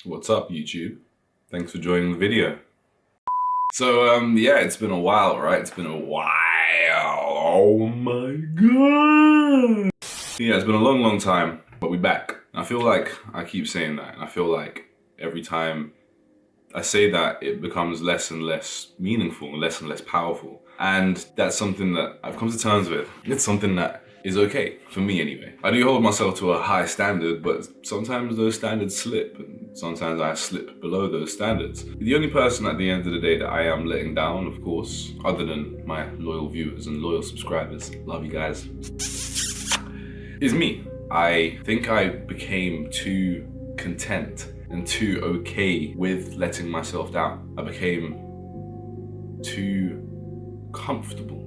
What's up, YouTube? Thanks for joining the video. So, yeah, it's been a while, right? It's been a while. Oh my god. Yeah, it's been a long time, but we're back. I feel like I keep saying that, and I feel like every time I say that, it becomes less and less meaningful and less powerful. And that's something that I've come to terms with. It's something that is okay, for me anyway. I do hold myself to a high standard, but sometimes those standards slip, and sometimes I slip below those standards. The only person at the end of the day that I am letting down, of course, other than my loyal viewers and loyal subscribers, love you guys, is me. I think I became too content and too okay with letting myself down. I became too comfortable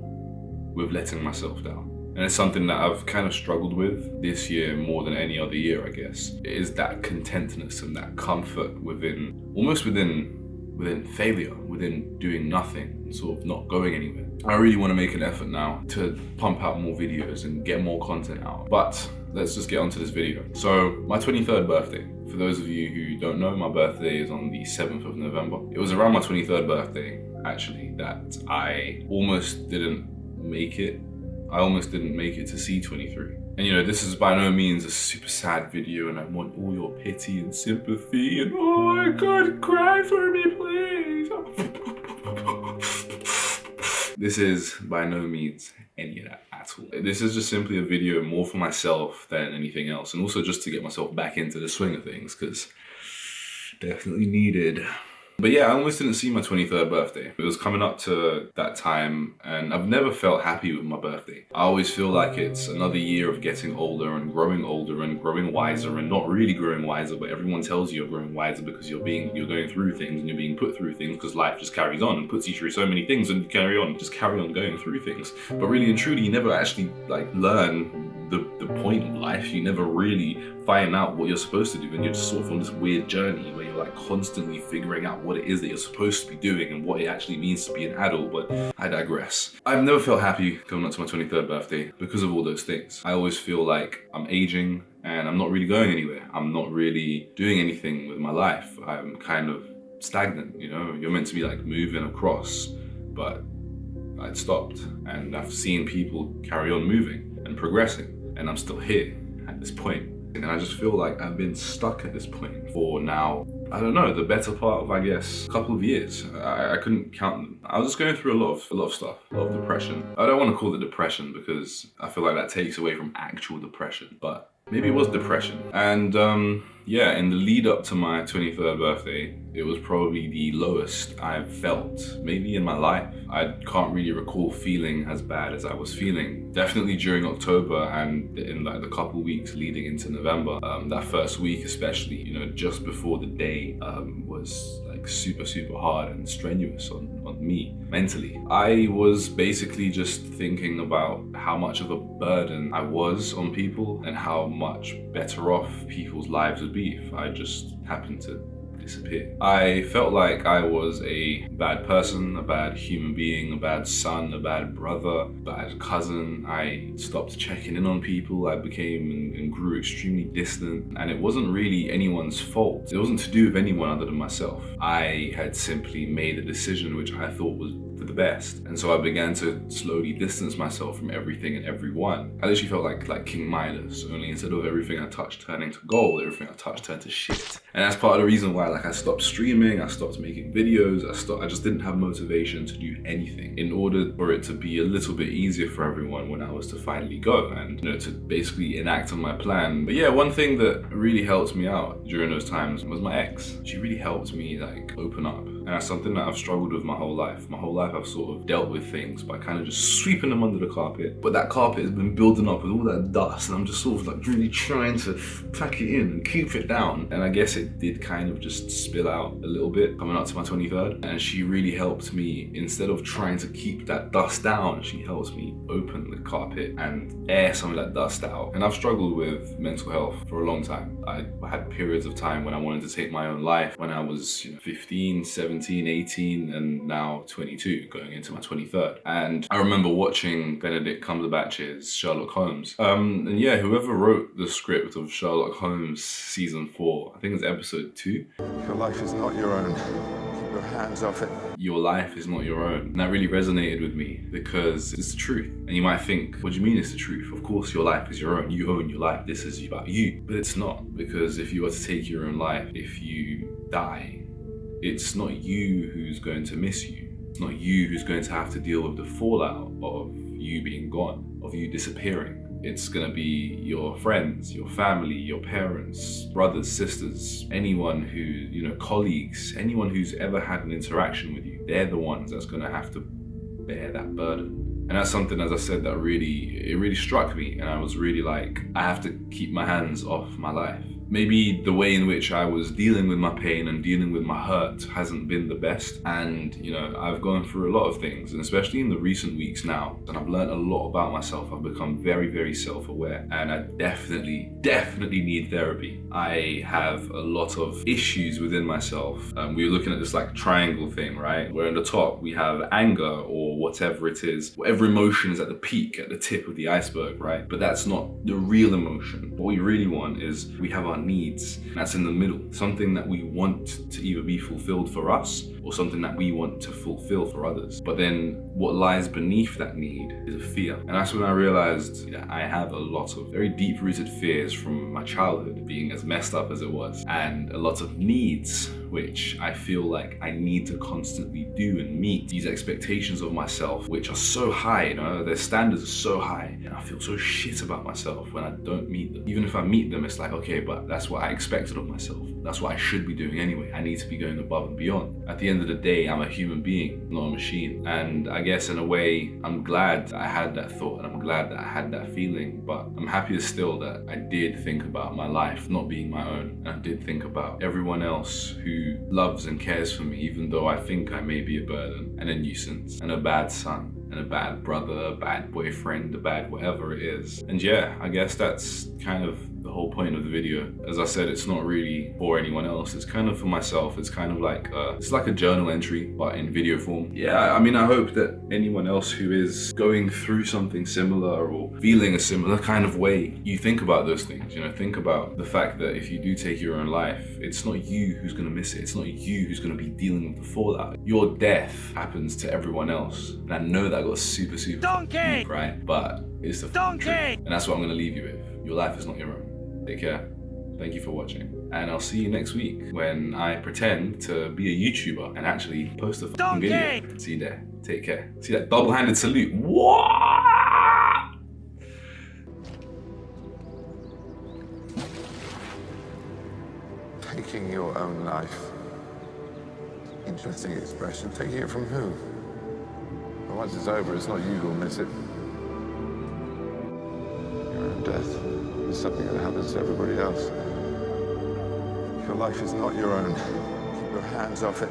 with letting myself down. And it's something that I've kind of struggled with this year more than any other year, I guess. It is that contentness and that comfort within, almost within failure, within doing nothing, and sort of not going anywhere. I really want to make an effort now to pump out more videos and get more content out. But let's just get onto this video. So, my 23rd birthday. For those of you who don't know, my birthday is on the 7th of November. It was around my 23rd birthday, actually, that I almost didn't make it. I almost didn't make it to C23. And you know, this is by no means a super sad video, and I want all your pity and sympathy and oh my god, cry for me please. This is by no means any of that at all. This is just simply a video more for myself than anything else, and also just to get myself back into the swing of things, because definitely needed. But yeah, I almost didn't see my 23rd birthday. It was coming up to that time, and I've never felt happy with my birthday. I always feel like it's another year of getting older and growing wiser, and not really growing wiser, but everyone tells you you're growing wiser because you're going through things and you're being put through things, because life just carries on and puts you through so many things, and you carry on going through things. But really and truly, you never actually learn the point of life. You never really find out what you're supposed to do, and you're just sort of on this weird journey where you're constantly figuring out what it is that you're supposed to be doing and what it actually means to be an adult. But I digress. I've never felt happy coming up to my 23rd birthday because of all those things. I always feel like I'm aging and I'm not really going anywhere. I'm not really doing anything with my life. I'm kind of stagnant, you know? You're meant to be moving across, but I'd stopped, and I've seen people carry on moving and progressing, and I'm still here at this point. And I just feel like I've been stuck at this point for now, I don't know, the better part of, I guess, a couple of years. I couldn't count them. I was just going through a lot of stuff, a lot of depression. I don't want to call it depression because I feel like that takes away from actual depression, but maybe it was depression. And yeah, in the lead up to my 23rd birthday, it was probably the lowest I've felt maybe in my life. I can't really recall feeling as bad as I was feeling. Definitely during October and in the couple weeks leading into November. That first week especially, you know, just before the day was super hard and strenuous on me mentally. I was basically just thinking about how much of a burden I was on people and how much better off people's lives would be if I just happened to disappear. I felt like I was a bad person, a bad human being, a bad son, a bad brother, bad cousin. I stopped checking in on people. I became and grew extremely distant, and it wasn't really anyone's fault. It wasn't to do with anyone other than myself. I had simply made a decision which I thought was for the best, and so I began to slowly distance myself from everything and everyone. I literally felt like King Midas, only instead of everything I touched turning to gold, everything I touched turned to shit. And that's part of the reason why I stopped streaming, I stopped making videos, I just didn't have motivation to do anything in order for it to be a little bit easier for everyone when I was to finally go and, you know, to basically enact on my plan. But yeah, one thing that really helped me out during those times was my ex. She really helped me open up. And that's something that I've struggled with my whole life. My whole life I've sort of dealt with things by kind of just sweeping them under the carpet. But that carpet has been building up with all that dust, and I'm just sort of really trying to pack it in and keep it down. And I guess it did kind of just spill out a little bit coming up to my 23rd. And she really helped me, instead of trying to keep that dust down, she helped me open the carpet and air some of that dust out. And I've struggled with mental health for a long time. I had periods of time when I wanted to take my own life when I was 15, 17, 17, 18, and now 22, going into my 23rd. And I remember watching Benedict Cumberbatch's Sherlock Holmes. And yeah, whoever wrote the script of Sherlock Holmes season 4, I think it's episode 2. Your life is not your own. Keep your hands off it. Your life is not your own. And that really resonated with me because it's the truth. And you might think, what do you mean it's the truth? Of course your life is your own. You own your life. This is about you. But it's not, because if you were to take your own life, if you die, it's not you who's going to miss you. It's not you who's going to have to deal with the fallout of you being gone, of you disappearing. It's gonna be your friends, your family, your parents, brothers, sisters, anyone who, you know, colleagues, anyone who's ever had an interaction with you. They're the ones that's gonna have to bear that burden. And that's something, as I said, that really struck me. And I was really like, I have to keep my hands off my life. Maybe the way in which I was dealing with my pain and dealing with my hurt hasn't been the best. And, you know, I've gone through a lot of things, and especially in the recent weeks now, and I've learned a lot about myself. I've become very, very self-aware, and I definitely need therapy. I have a lot of issues within myself. We were looking at this like triangle thing, right? Where in the top we have anger or whatever it is. Whatever emotion is at the peak, at the tip of the iceberg, right? But that's not the real emotion. What we really want is we have our needs, and that's in the middle. Something that we want to either be fulfilled for us or something that we want to fulfill for others. But then what lies beneath that need is a fear. And that's when I realized that I have a lot of very deep-rooted fears from my childhood, being as messed up as it was, and a lot of needs which I feel like I need to constantly do and meet. These expectations of myself, which are so high, you know, their standards are so high, and I feel so shit about myself when I don't meet them. Even if I meet them, it's like, okay, but that's what I expected of myself. That's what I should be doing anyway. I need to be going above and beyond. At the end of the day, I'm a human being, not a machine. And I guess in a way, I'm glad that I had that thought, and I'm glad that I had that feeling, but I'm happier still that I did think about my life not being my own. And I did think about everyone else who loves and cares for me, even though I think I may be a burden and a nuisance and a bad son and a bad brother, a bad boyfriend, a bad whatever it is. And yeah, I guess that's kind of the whole point of the video. As I said, it's not really for anyone else. It's kind of for myself. It's kind of like it's like a journal entry, but in video form. Yeah, I mean, I hope that anyone else who is going through something similar or feeling a similar kind of way, you think about those things. You know, think about the fact that if you do take your own life, it's not you who's gonna miss it. It's not you who's gonna be dealing with the fallout. Your death happens to everyone else, and I know that got super deep, right? But it's the truth, and that's what I'm gonna leave you with. Your life is not your own. Take care. Thank you for watching. And I'll see you next week when I pretend to be a YouTuber and actually post a fucking video. See you there. Take care. See that double-handed salute? What? Taking your own life. Interesting expression. Taking it from who? But once it's over, it's not you who'll miss it. Your own death. It's something that happens to everybody else. Your life is not your own. Keep your hands off it.